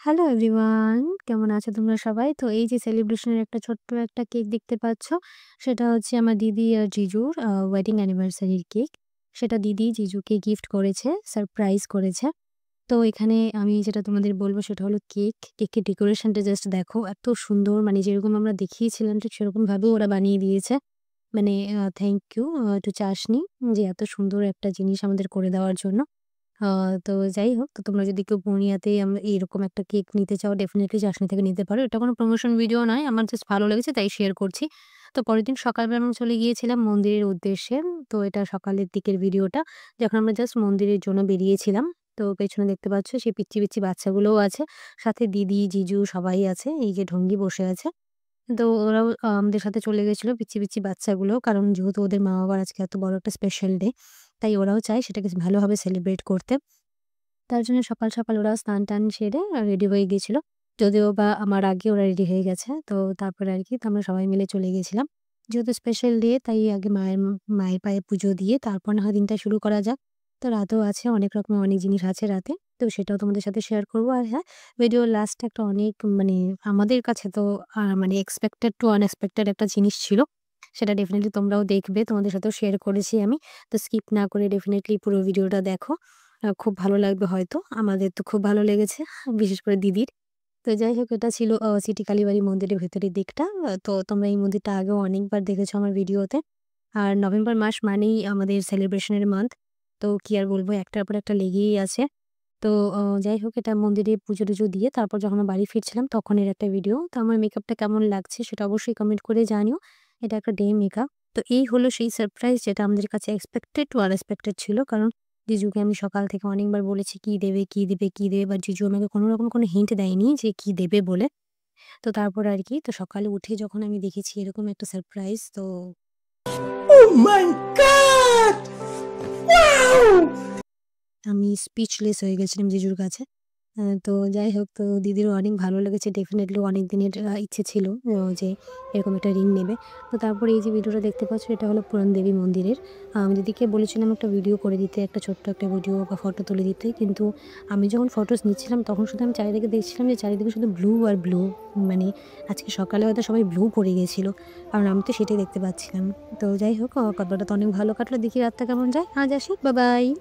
Hello everyone, কেমন আছো তোমরা সবাই? তো এই যে সেলিব্রেশনের একটা ছোট্ট একটা কেক দেখতে পাচ্ছ, সেটা হচ্ছে আমার দিদি আর জিজুর ওয়েডিং অ্যানিভার্সারির কেক। সেটা দিদি জিজুকে গিফট করেছে, সারপ্রাইজ করেছে। তো এখানে আমি যেটা তোমাদের বলব সেটা হলো কেক। কেকের ডেকোরেশনটা জাস্ট দেখো, এত সুন্দর, মানে যেরকম আমরা দেখিয়েছিলাম ঠিক সেরকমভাবেও ওরা বানিয়ে দিয়েছে। মানে থ্যাংক ইউ টু চাশনি, যে এত সুন্দর একটা জিনিস আমাদের করে দেওয়ার জন্য। আ তো যাই হোক, তো তোমরা যদি কেউ পূর্ণিয়াতে এইরকম একটা কেক নিতে চাও, ডেফিনিটলি চাশনি থেকে নিতে পারো। এটা কোনো প্রমোশন ভিডিও নয়। আমার জাস্ট ভালো লেগেছে তাই শেয়ার করছি। তো পরের দিন সকালবেলা আমরা চলে গিয়েছিলাম মন্দিরের উদ্দেশ্যে। তো এটা সকালের দিকের ভিডিওটা। যখন আমরা জাস্ট মন্দিরের জন্য বেরিয়েছিলাম। তো পেছনে দেখতে পাচ্ছ সেই পিচ্চি, পিচ্চি বাচ্চাগুলোও আছে। সাথে দিদি, জিজু সবাই আছে। এই যে ঢঙ্গি বসে আছে। তো ওরাও আমাদের সাথে চলে গেছিল, পিচ্চি, পিচ্চি বাচ্চাগুলো। কারণ যেহেতু ওদের মা-বাবার আজকে এত বড় একটা স্পেশাল ডে, তাই ওরাও চায় সেটাকে ভালোভাবে সেলিব্রেট করতে। তার জন্য সকাল, সকাল ওরা স্নান-টান সেরে রেডি হয়ে গিয়েছিল। যদিও বা আমার আগে ওরা রেডি হয়ে গেছে। তো তারপরে আরকি তো আমরা সবাই মিলে চলে গেছিলাম। যেহেতু স্পেশাল ডে, তাই আগে মায়ের পায়ে পুজো দিয়ে তারপর না হয় দিনটা শুরু করা যাক। তো রাতেও আছে, অনেক রকমের অনেক জিনিস আছে রাতে। তো সেটাও তোমাদের সাথে শেয়ার করব। আর হ্যাঁ, ভিডিওর লাস্টে একটা অনেক, মানে আমাদের কাছে তো মানে এক্সপেক্টেড টু আনএক্সপেক্টেড একটা জিনিস ছিল। সেটা ডেফিনিটলি তোমরাও দেখবে। তোমাদের সাথেও শেয়ার করেছি আমি। তো স্কিপ না করে ডেফিনিটলি পুরো ভিডিওটা দেখো। খুব ভালো লাগবে হয়তো। আমাদের তো খুব ভালো লেগেছে, বিশেষ করে দিদির। তো যাই হোক, এটা ছিল সিটি কালীবাড়ি মন্দিরের ভেতরের দিকটা। তো তোমরা এই মন্দিরটা আগেও অনেকবার দেখেছো আমার ভিডিওতে। আর নভেম্বর মাস মানেই আমাদের সেলিব্রেশন এর মান্থ। তো কি আর বলবো, একটার পর একটা লেগেই আছে। তো যাই হোক, এটা মন্দিরে পুজো-টুজো দিয়ে তারপর যখন আমরা বাড়ি ফিরছিলাম তখনের একটা ভিডিও। তো আমার মেকআপটা কেমন লাগছে সেটা অবশ্যই কমেন্ট করে জানিও। এটা একটা ডে মেকআপ। তো এই হলো সেই সারপ্রাইজ যেটা আমাদের কাছে এক্সপেক্টেড টু আনএক্সপেক্টেড ছিল। কারণ জিজুকে আমি সকাল থেকে অনেকবার বলেছি কি দেবে, কি দিবে, কি দেবে? বাট জিজু আমাকে কোনরকম কোনো হিন্ট দেয়নি যে কি দেবে বলে। তো তারপর আরকি, তো সকালে উঠে যখন আমি দেখেছি এরকম একটা সারপ্রাইজ, তো Oh my god! Wow! আমি স্পিচলেস হয়ে গেছিলাম জিজুর কাছে। তো যাই হোক, তো দিদিরও অনেক ভালো লেগেছে। ডেফিনিটলি অনেক দিনের ইচ্ছে ছিল যে এরকম একটা রিং নেবে। তো তারপরে এই যে ভিডিওটা দেখতে পাচ্ছ, এটা হলো পুরাণদেবী মন্দিরের। আমি দিদিকে বলেছিলাম একটা ভিডিও করে দিতে, একটা ছোট্ট একটা ভিডিও বা ফটো তুলে দিতে। কিন্তু আমি যখন ফটোস নিচ্ছিলাম তখন শুধু আমি চারিদিকে দেখছিলাম যে চারিদিকে শুধু ব্লু আর ব্লু। মানে আজকে সকালে হয়তো সবাই ব্লু পড়ে গিয়েছিল। কারণ আমি তো সেটাই দেখতে পাচ্ছিলাম। তো যাই হোক, কথাটা তো অনেক ভালো কাটলো। দেখি রাতটা কেমন যায়। আজ আসি। Bye, by.